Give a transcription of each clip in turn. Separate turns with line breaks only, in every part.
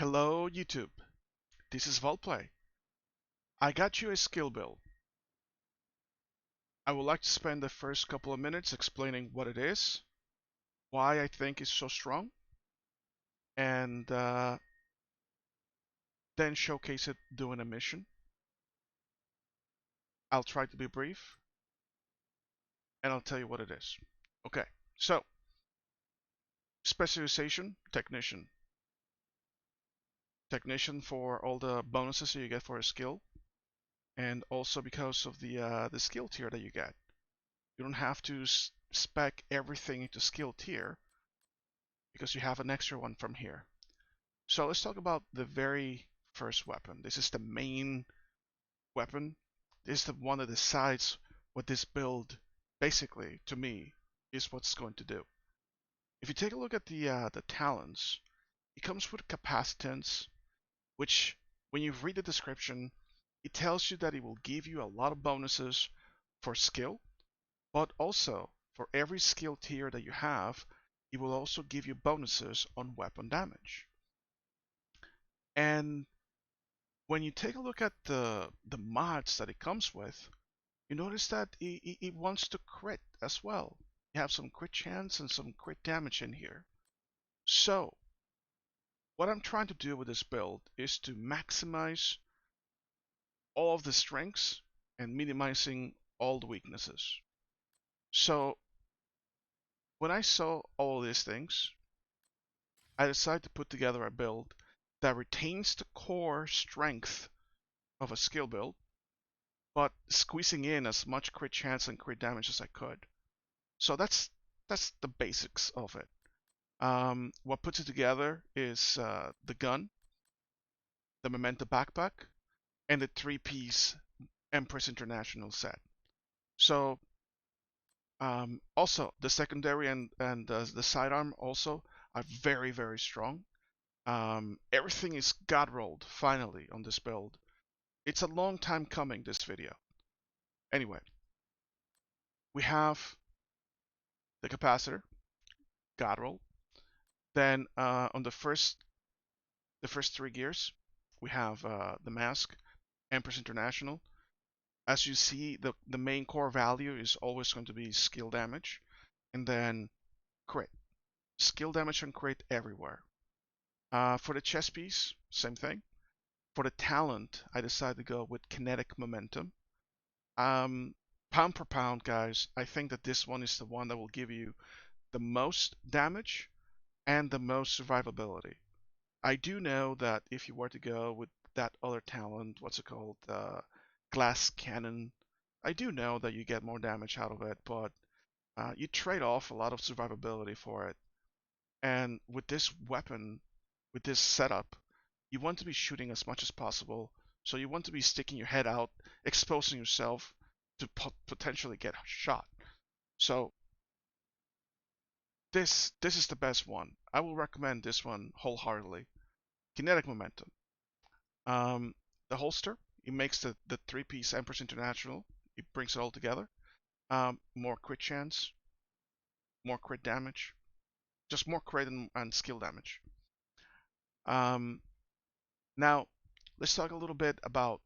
Hello YouTube, this is Volplay. I got you a skill build. I would like to spend the first couple of minutes explaining what it is, why I think it's so strong, and then showcase it doing a mission. I'll try to be brief, and I'll tell you what it is. Okay, so specialization, technician. Technician for all the bonuses that you get for a skill, and also because of the skill tier that you get. You don't have to spec everything into skill tier because you have an extra one from here. So let's talk about the very first weapon. This is the main weapon. This is the one that decides what this build, basically, to me, is what's going to do. If you take a look at the talents, it comes with capacitance, which, when you read the description, it tells you that it will give you a lot of bonuses for skill, but also for every skill tier that you have, it will also give you bonuses on weapon damage. And when you take a look at the mods that it comes with, you notice that it wants to crit as well. You have some crit chance and some crit damage in here. So what I'm trying to do with this build is to maximize all of the strengths and minimizing all the weaknesses. So when I saw all these things, I decided to put together a build that retains the core strength of a skill build, but squeezing in as much crit chance and crit damage as I could. So that's the basics of it. What puts it together is the gun, the Memento backpack, and the three-piece Empress International set. So also the secondary and the sidearm also are very strong. Everything is god rolled finally on this build. It's a long time coming, this video. Anyway, we have the capacitor, god roll. Then on the first three gears, we have the mask, Empress International. As you see, the main core value is always going to be skill damage, and then crit. Skill damage and crit everywhere. For the chest piece, same thing. For the talent, I decided to go with kinetic momentum. Pound per pound, guys, I think that this one is the one that will give you the most damage and the most survivability. I do know that if you were to go with that other talent, what's it called, glass cannon, I do know that you get more damage out of it, but you trade off a lot of survivability for it. And with this weapon, with this setup, you want to be shooting as much as possible. So you want to be sticking your head out, exposing yourself to potentially get shot. So this is the best one. I will recommend this one wholeheartedly. Kinetic momentum. The holster, it makes the three-piece Empress International. It brings it all together. More crit chance, more crit damage, just more crit and skill damage. Now, let's talk a little bit about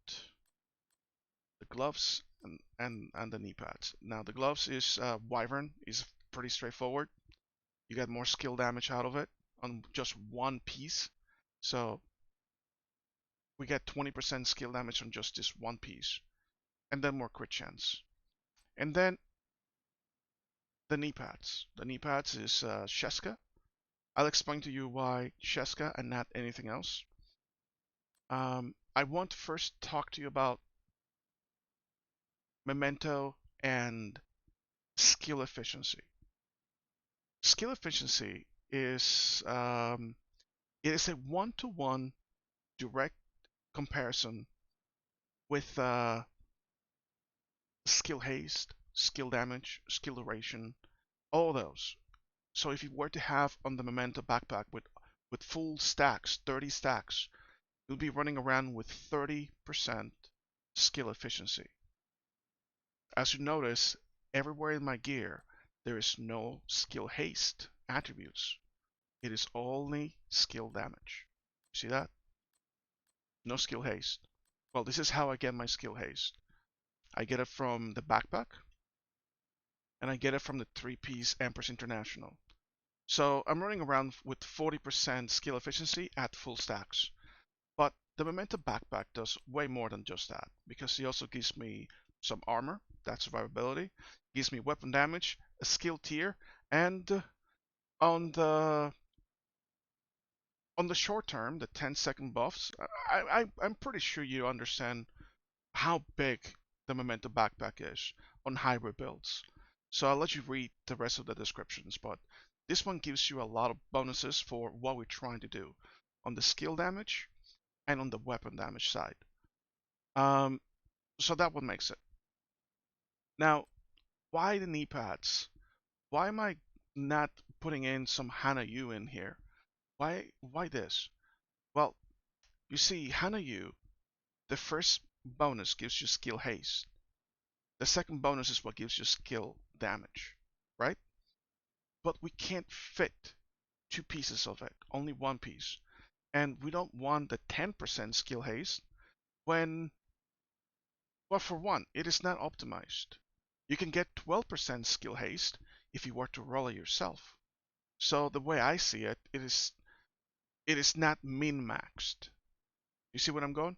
the gloves and the knee pads. Now, the gloves is Wyvern is pretty straightforward. You get more skill damage out of it on just one piece. So we get 20% skill damage on just this one piece, and then more crit chance. And then the knee pads. The knee pads is Sheska. I'll explain to you why Sheska and not anything else. I want to first talk to you about Memento and skill efficiency. Skill efficiency is it is a one-to-one direct comparison with skill haste, skill damage, skill duration, all those. So if you were to have on the Memento backpack with full stacks, 30 stacks, you'll be running around with 30% skill efficiency. As you notice, everywhere in my gear, there is no skill haste attributes. It is only skill damage. See that? No skill haste. Well, this is how I get my skill haste. I get it from the backpack, and I get it from the 3-piece Empress International. So I'm running around with 40% skill efficiency at full stacks. But the Memento backpack does way more than just that, because he also gives me some armor, that's survivability, gives me weapon damage, a skill tier, and on the short term, the 10-second buffs, I'm pretty sure you understand how big the Memento backpack is on hybrid builds. So I'll let you read the rest of the descriptions, but this one gives you a lot of bonuses for what we're trying to do on the skill damage and on the weapon damage side. So that one makes it. Now, why the knee pads? Why am I not putting in some Hana U in here? Why this? Well, you see, Hana U, the first bonus gives you skill haste. The second bonus is what gives you skill damage, right? But we can't fit 2 pieces of it, only 1 piece. And we don't want the 10% skill haste when, well, for one, it is not optimized. You can get 12% skill haste if you were to roll it yourself. So the way I see it, it is not min-maxed. You see where I'm going?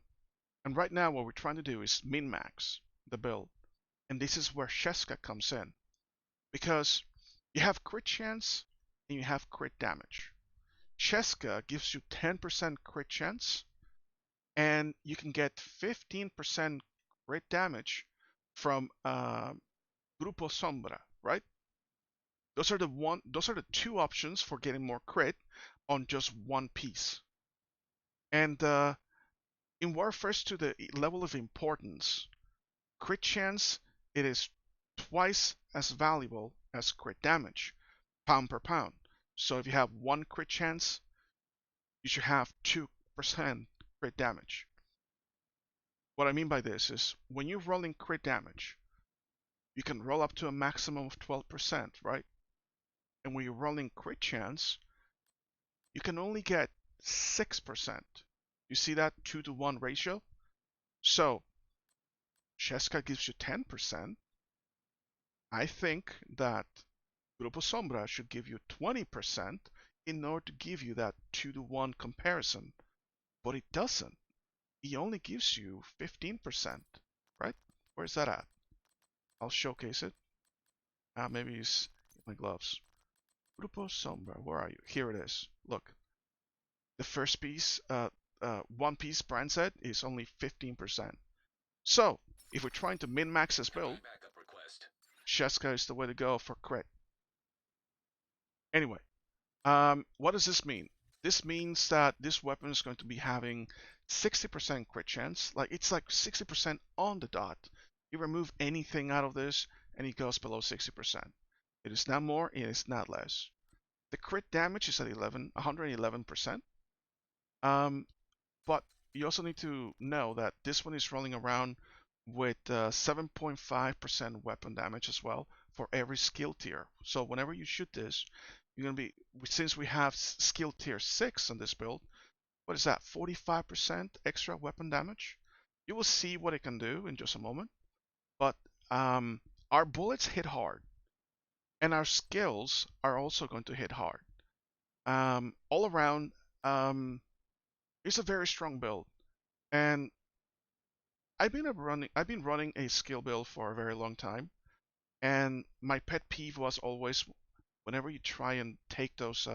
And right now what we're trying to do is min-max the build. And this is where Sheska comes in. Because you have crit chance and you have crit damage. Sheska gives you 10% crit chance, and you can get 15% crit damage from Grupo Sombra, right? Those are the 2 options for getting more crit on just 1 piece. And in Warfare's to the level of importance, crit chance, it is twice as valuable as crit damage, pound per pound. So if you have 1 crit chance, you should have 2% crit damage. What I mean by this is when you're rolling crit damage, you can roll up to a maximum of 12%, right? And when you're rolling crit chance, you can only get 6%. You see that 2-to-1 ratio? So Sheska gives you 10%. I think that Grupo Sombra should give you 20% in order to give you that 2-to-1 comparison. But it doesn't. He only gives you 15%, right? Where's that at? I'll showcase it. Maybe it's in my gloves. Grupo Sombra, where are you? Here it is. Look. The first piece, 1 piece brand set is only 15%. So, if we're trying to min-max this build, Sheska is the way to go for crit. Anyway, what does this mean? This means that this weapon is going to be having 60% crit chance. It's like 60% on the dot. You remove anything out of this, and it goes below 60%. It is not more, it is not less. The crit damage is at 111%. But you also need to know that this one is rolling around with 7.5% weapon damage as well for every skill tier. So whenever you shoot this, you're going to be, since we have skill tier 6 on this build, what is that, 45% extra weapon damage? You will see what it can do in just a moment. But our bullets hit hard, and our skills are also going to hit hard. All around, it's a very strong build, and I've been running a skill build for a very long time, and my pet peeve was always whenever you try and take those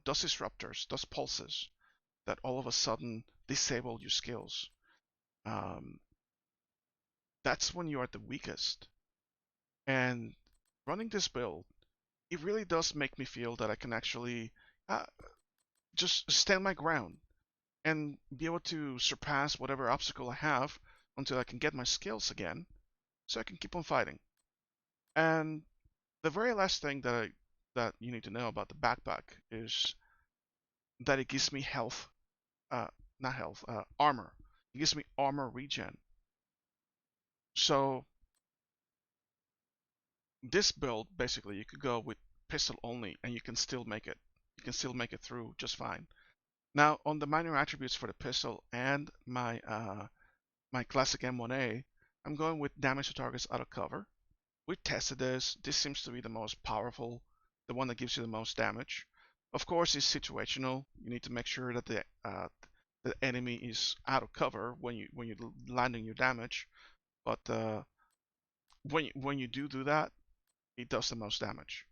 disruptors, those pulses that all of a sudden disable your skills. That's when you are the weakest. And running this build, it really does make me feel that I can actually just stand my ground and be able to surpass whatever obstacle I have until I can get my skills again, so I can keep on fighting. And the very last thing that you need to know about the backpack is that it gives me health, not health, armor. It gives me armor regen. So this build, basically, you could go with pistol only, and you can still make it. You can still make it through just fine. Now, on the minor attributes for the pistol and my Classic M1A, I'm going with damage to targets out of cover. We tested this. This seems to be the most powerful, the one that gives you the most damage. Of course, it's situational. You need to make sure that the enemy is out of cover when you're landing your damage. But when you do that, it does the most damage.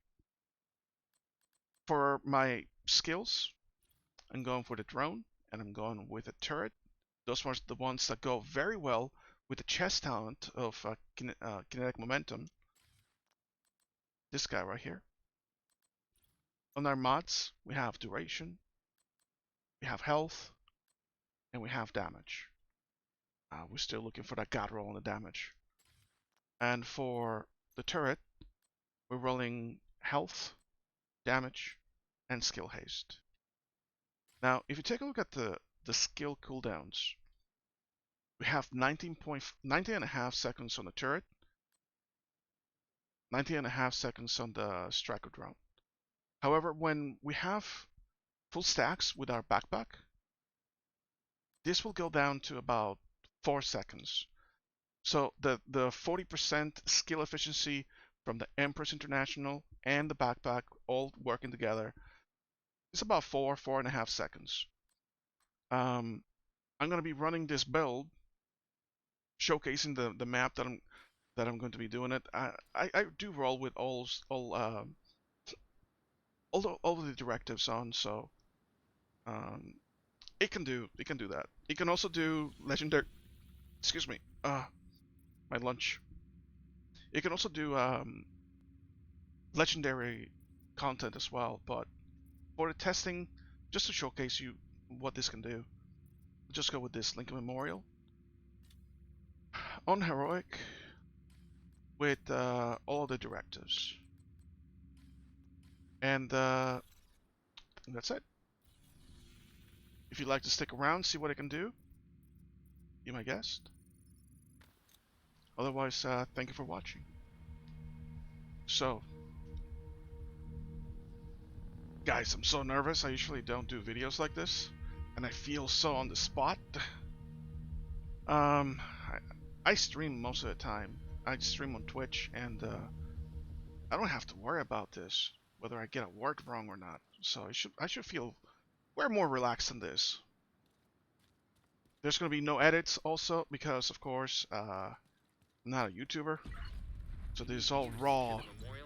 For my skills, I'm going for the drone and I'm going with a turret. Those are the ones that go very well with the chest talent of kinetic momentum. This guy right here. On our mods, we have duration, we have health, and we have damage. We're still looking for that god roll on the damage. And for the turret, we're rolling health, damage, and skill haste. Now, if you take a look at the skill cooldowns, we have 19.5 seconds on the turret, 19.5 seconds on the striker drone. However, when we have full stacks with our backpack, this will go down to about 4 seconds. So the 40% skill efficiency from the Empress International and the backpack all working together is about 4.5 seconds. I'm going to be running this build, showcasing the map that I'm going to be doing it. I do roll with all the directives on, so it can do that. It can also do legendary. Excuse me. My lunch. It can also do legendary content as well, but for the testing, just to showcase you what this can do, just go with this Lincoln Memorial on heroic with all of the directives, and that's it. If you'd like to stick around, see what it can do, be my guest. Otherwise, thank you for watching. So, guys, I'm so nervous. I usually don't do videos like this, and I feel so on the spot. I stream most of the time. I stream on Twitch, and I don't have to worry about this, whether I get a word wrong or not. So I should feel way more relaxed than this. There's gonna be no edits also, because of course, I'm not a YouTuber. So this is all raw.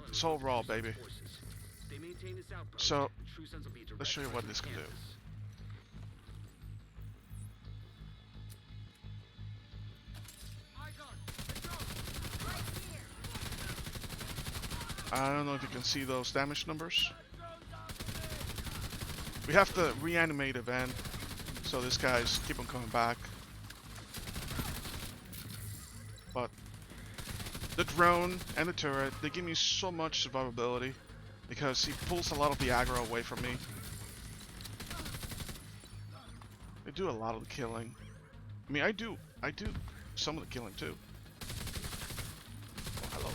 It's all raw, baby. So let's show you what this can do. I don't know if you can see those damage numbers. We have the reanimate event, so these guys keep on coming back. But the drone and the turret, they give me so much survivability because he pulls a lot of the aggro away from me. They do a lot of the killing. I mean, I do some of the killing too. Oh, hello.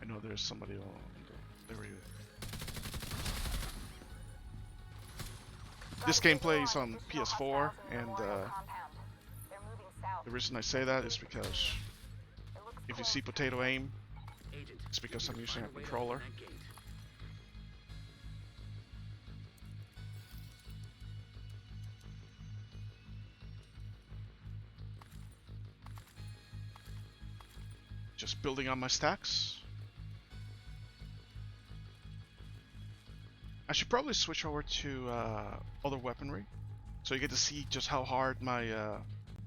I know there's somebody on the... There we go. This game plays on PS4, and the reason I say that is because if you see potato aim, it's because I'm using a controller. Just building on my stacks. I should probably switch over to other weaponry, so you get to see just how hard my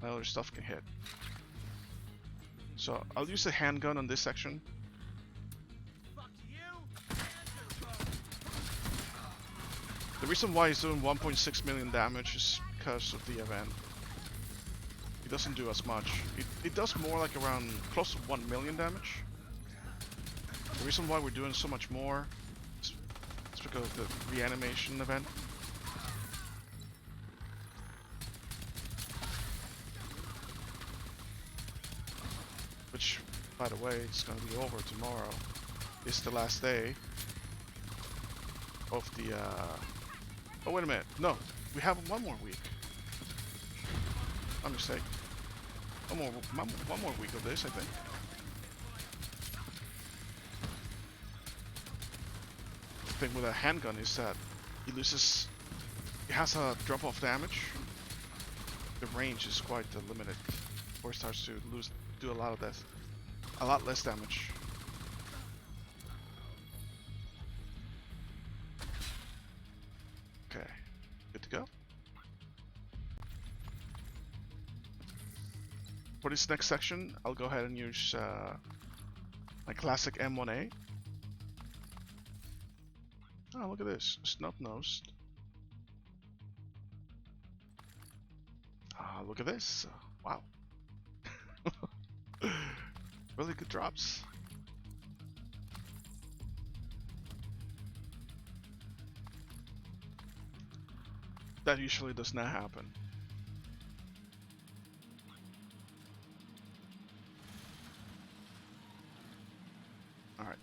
my other stuff can hit. So I'll use the handgun on this section. The reason why he's doing 1.6 million damage is because of the event. It doesn't do as much. It does more like around close to 1 million damage. The reason why we're doing so much more is because of the reanimation event. Which, by the way, it's gonna be over tomorrow. It's the last day. of the. Oh wait a minute. No, we have one more week. My mistake. One more week of this, I think. The thing with a handgun is that he has a drop-off damage. The range is quite limited, before it starts to do a lot less damage. Okay, good to go. For this next section, I'll go ahead and use my classic M1A. Oh, look at this, snub-nosed. Ah, look at this. Wow. Really good drops. That usually does not happen. Alright.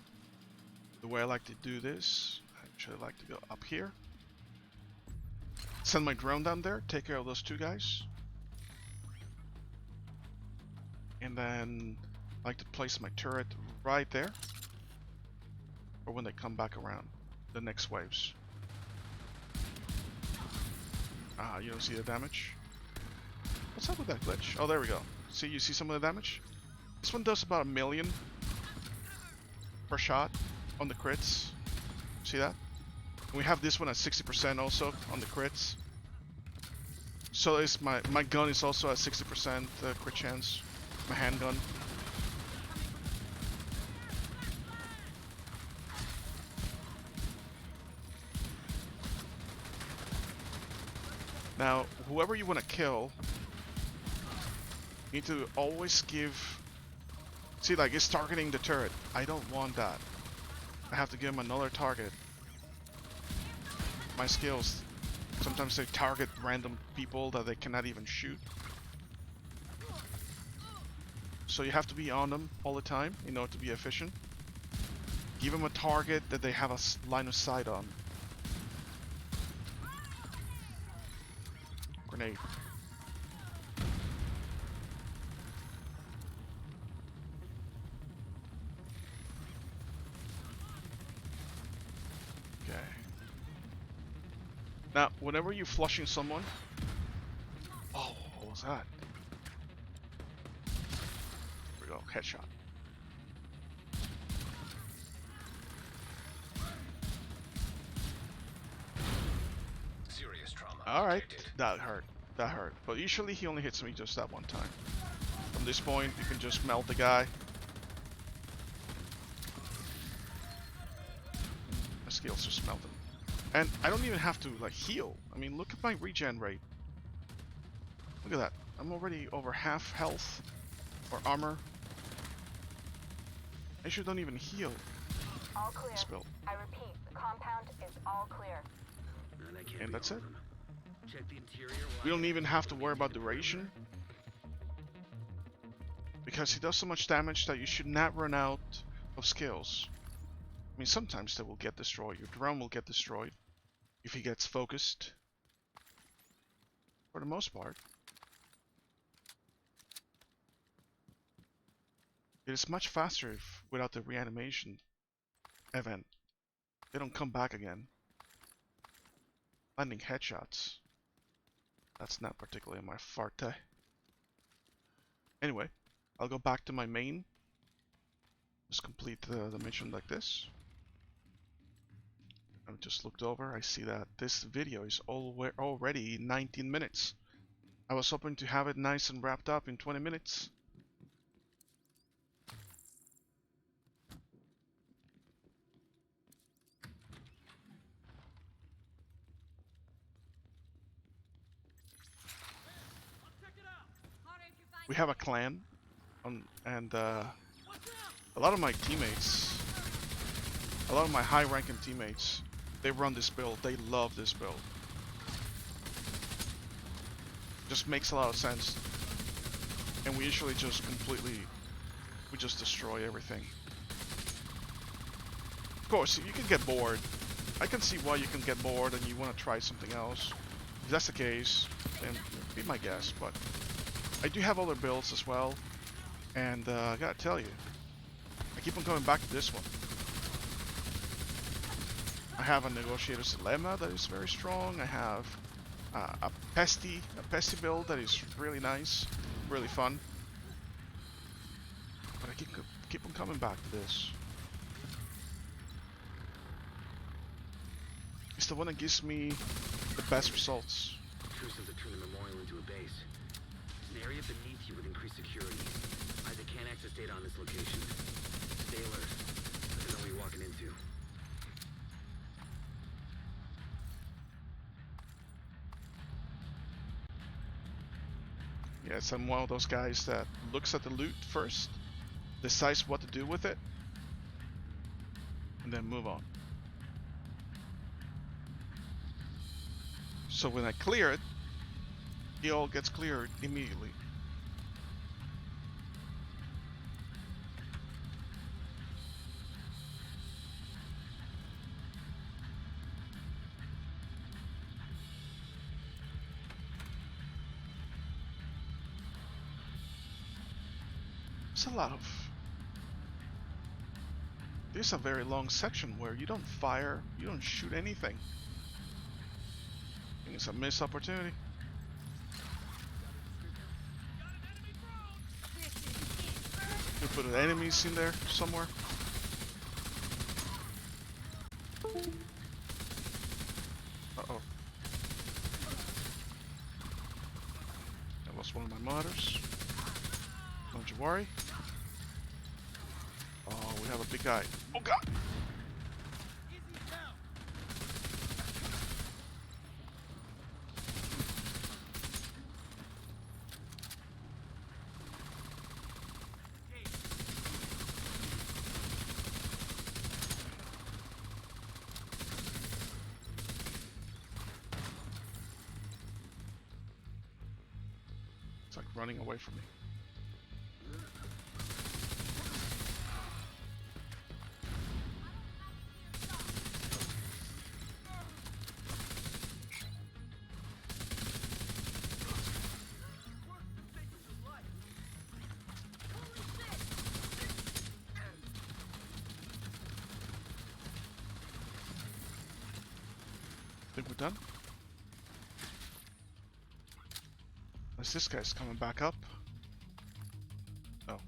The way I like to do this, I actually like to go up here. Send my drone down there, take care of those two guys. And then I like to place my turret right there. Or when they come back around, the next waves. Ah, you don't see the damage? What's up with that glitch? Oh, there we go. See, you see some of the damage? This one does about 1 million per shot on the crits. See that? And we have this one at 60% also on the crits. So is my gun is also at 60% crit chance. My handgun. Now, whoever you want to kill, you need to always give... See, like, it's targeting the turret. I don't want that. I have to give him another target. My skills, sometimes they target random people that they cannot even shoot. So you have to be on them all the time in order to be efficient. Give them a target that they have a line of sight on. Grenade. Okay. Now, whenever you're flushing someone... Oh, what was that? There we go, headshot. Alright, that hurt. That hurt. But usually he only hits me just that one time. From this point, you can just melt the guy. My skills just melt him. And I don't even have to, like, heal. I mean, look at my regen rate. Look at that. I'm already over half health. Or armor. I actually don't even heal.
All clear.
Spill.
I repeat, the compound is all clear.
And that's it. We don't even have to worry about duration, because he does so much damage that you should not run out of skills. I mean, sometimes they will get destroyed. Your drone will get destroyed if he gets focused. For the most part, it is much faster without the reanimation event. They don't come back again. Landing headshots. That's not particularly my forte. Anyway, I'll go back to my main. Just complete the mission like this. I've just looked over. I see that this video is already 19 minutes. I was hoping to have it nice and wrapped up in 20 minutes. We have a clan, and a lot of my teammates, a lot of my high-ranking teammates, they run this build. They love this build. Just makes a lot of sense. And we usually just we just destroy everything. Of course, you can get bored I can see why you can get bored and you want to try something else. If that's the case, then be my guest. But I do have other builds as well, and I gotta tell you, I keep on coming back to this one. I have a Negotiator's Dilemma that is very strong. I have a pesty build that is really nice, really fun. But I keep on coming back to this. It's the one that gives me the best results.
Intrusives have turned the memorial into a base. There's an area beneath you with increased security. Isaac can't access data on this location. Stay alert. Never know what you're walking into.
Yes, I'm one of those guys that looks at the loot first, decides what to do with it, and then move on. So when I clear it, it all gets cleared immediately. There's a lot of... There's a very long section where you don't fire, you don't shoot anything. I think it's a missed opportunity. You put enemies in there somewhere. Uh-oh. I lost one of my modders. Don't you worry. Oh, we have a big guy. Oh god! It's like running away from me. Think we're done? Unless this guy's coming back up. Oh. What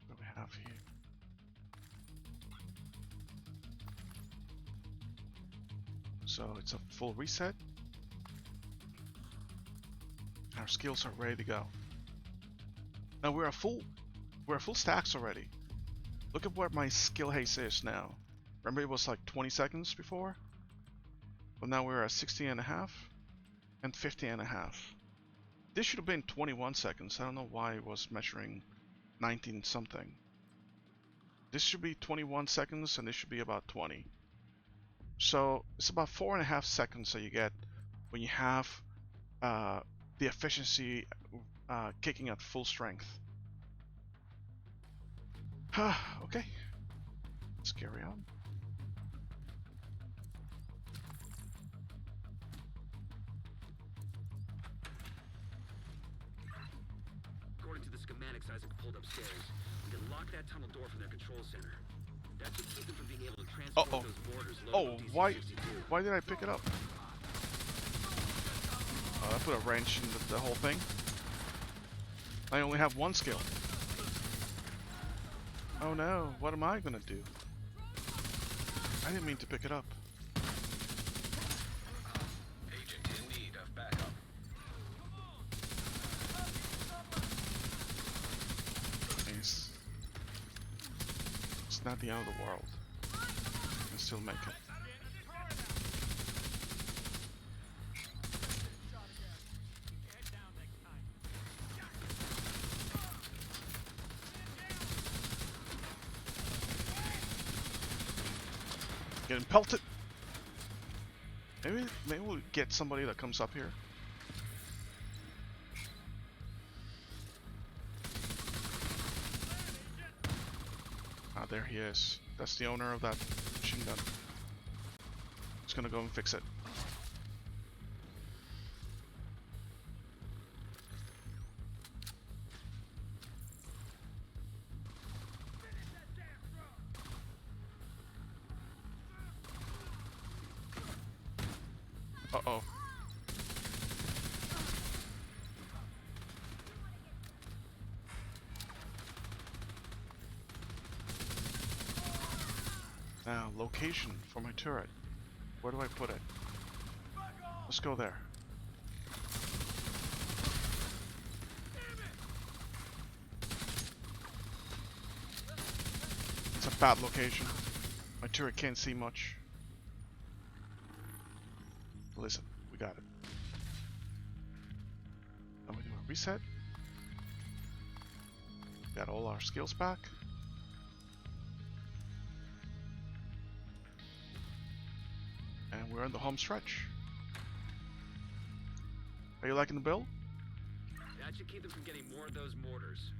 do we have here? So it's a full reset. Our skills are ready to go. Now we're full stacks already. Look at where my skill haste is now. Remember it was like 20 seconds before? But now we're at 60.5 and 50.5. This should have been 21 seconds. I don't know why it was measuring 19 something. This should be 21 seconds and this should be about 20. So it's about 4.5 seconds that you get when you have the efficiency kicking at full strength. Okay, let's carry on.
According to the schematics Isaac pulled upstairs, we can lock that tunnel door from their control center. That should keep them from being able to transport those mortars loaded with DC-62.
Why did I pick it up? Oh, I put a wrench in the whole thing. I only have one skill. Oh no, what am I gonna do? I didn't mean to pick it up.
Agent in need of backup.
It's not the end of the world. I can still make it. Getting pelted. Maybe we'll get somebody that comes up here. Ah, there he is. That's the owner of that machine gun. Just gonna go and fix it. Uh-oh. Now, location for my turret. Where do I put it? Let's go there. It's a bad location. My turret can't see much. Listen, we got it. Now we do a reset. Got all our skills back. And we're in the home stretch. Are you liking the build?
That should keep them from getting more of those mortars.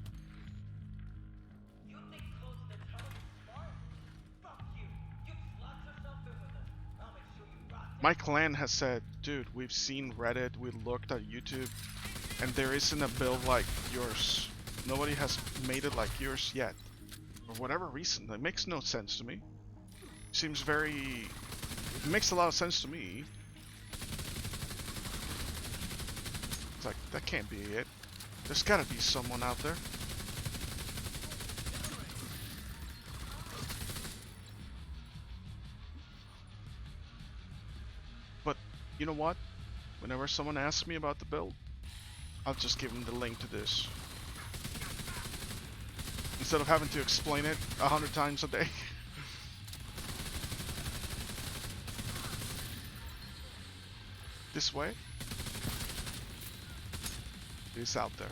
You think close to the tunnel is smart? Fuck you. You slot yourself in with us. I'll make sure you rot.
My clan has said, dude, we've seen Reddit, we looked at YouTube, and there isn't a build like yours. Nobody has made it like yours yet. For whatever reason, that makes no sense to me. Seems very... It makes a lot of sense to me. It's like, that can't be it. There's gotta be someone out there. But, you know what? Whenever someone asks me about the build, I'll just give them the link to this. Instead of having to explain it 100 times a day. This way. It's out there.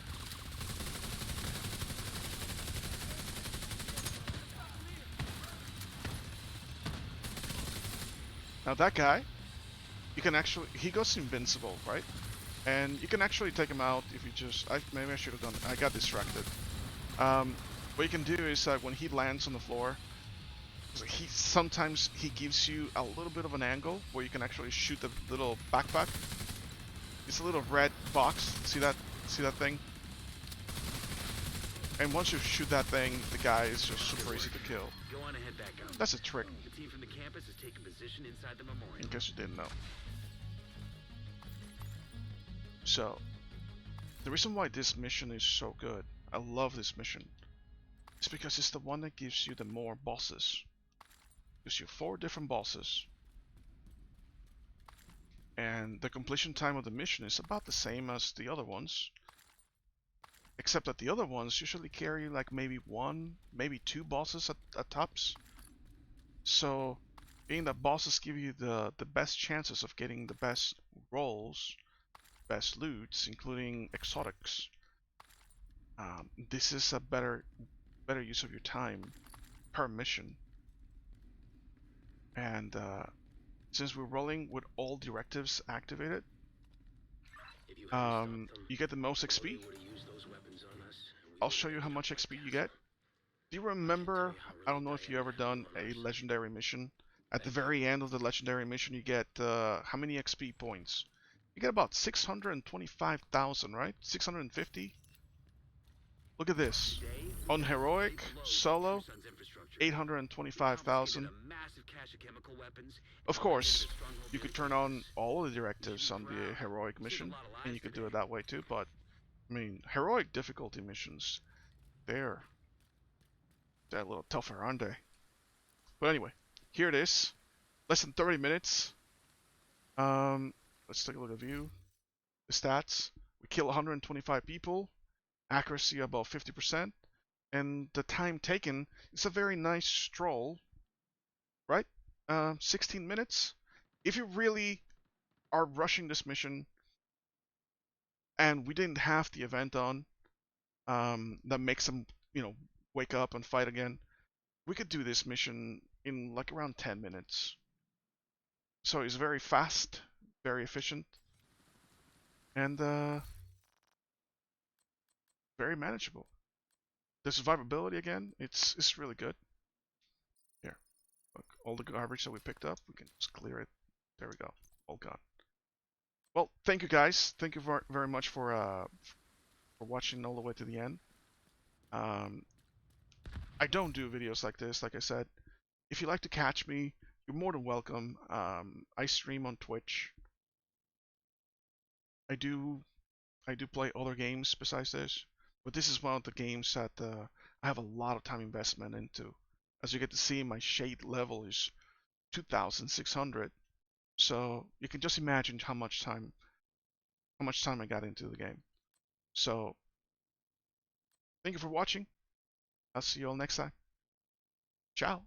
Now that guy, you can actually, he goes invincible, right? And you can actually take him out if you just, maybe I should have done, I got distracted. What you can do is that when he lands on the floor, sometimes he gives you a little bit of an angle where you can actually shoot the little backpack. It's a little red box. See that thing? And once you shoot that thing, the guy is just super easy to kill.
Go on ahead back up.
That's a trick,
The team from the campus has taken position inside the memorial.
in case you didn't know. So, the reason why this mission is so good, I love this mission, is because it's the one that gives you the more bosses. Gives you 4 different bosses. And the completion time of the mission is about the same as the other ones. Except that the other ones usually carry like maybe 1, maybe 2 bosses at tops. So, being that bosses give you the best chances of getting the best rolls, best loots, including exotics, this is a better use of your time per mission. And since we're rolling with all directives activated,
If you hadn't stopped them,
you get the most XP.
nobody would've used those weapons on us, and we
I'll show you how much XP you get. Do you remember, I don't know if you ever done a legendary mission. At the very end of the legendary mission you get, how many XP points? You get about 625,000, right? 650? Look at this.
today,
On heroic,
blow
solo,
Tucson's infrastructure.
825,000.
Confiscated a massive cache of chemical weapons,
Of
and
course,
eliminated stronghold
you could
units.
turn on all the directives on the heroic mission, and you could do it that way too, but, I mean, heroic difficulty missions, they're a little tougher, aren't they? But anyway, here it is. Less than 30 minutes. Let's take a look at view. The stats. We kill 125 people. Accuracy above 50%. And the time taken is a very nice stroll. Right? 16 minutes. If you really are rushing this mission and we didn't have the event on, that makes them, wake up and fight again, we could do this mission in like around 10 minutes. So it's very fast, very efficient, and very manageable. The survivability again, it's really good. Look, all the garbage that we picked up, we can just clear it. There we go, all gone. Well, thank you guys. Thank you very much for watching all the way to the end. I don't do videos like this, like I said. If you like to catch me, you're more than welcome. I stream on Twitch. I do play other games besides this, but this is one of the games that I have a lot of time investment into. As you get to see, my shade level is 2,600, so you can just imagine how much time I got into the game. So thank you for watching. I'll see you all next time. Ciao.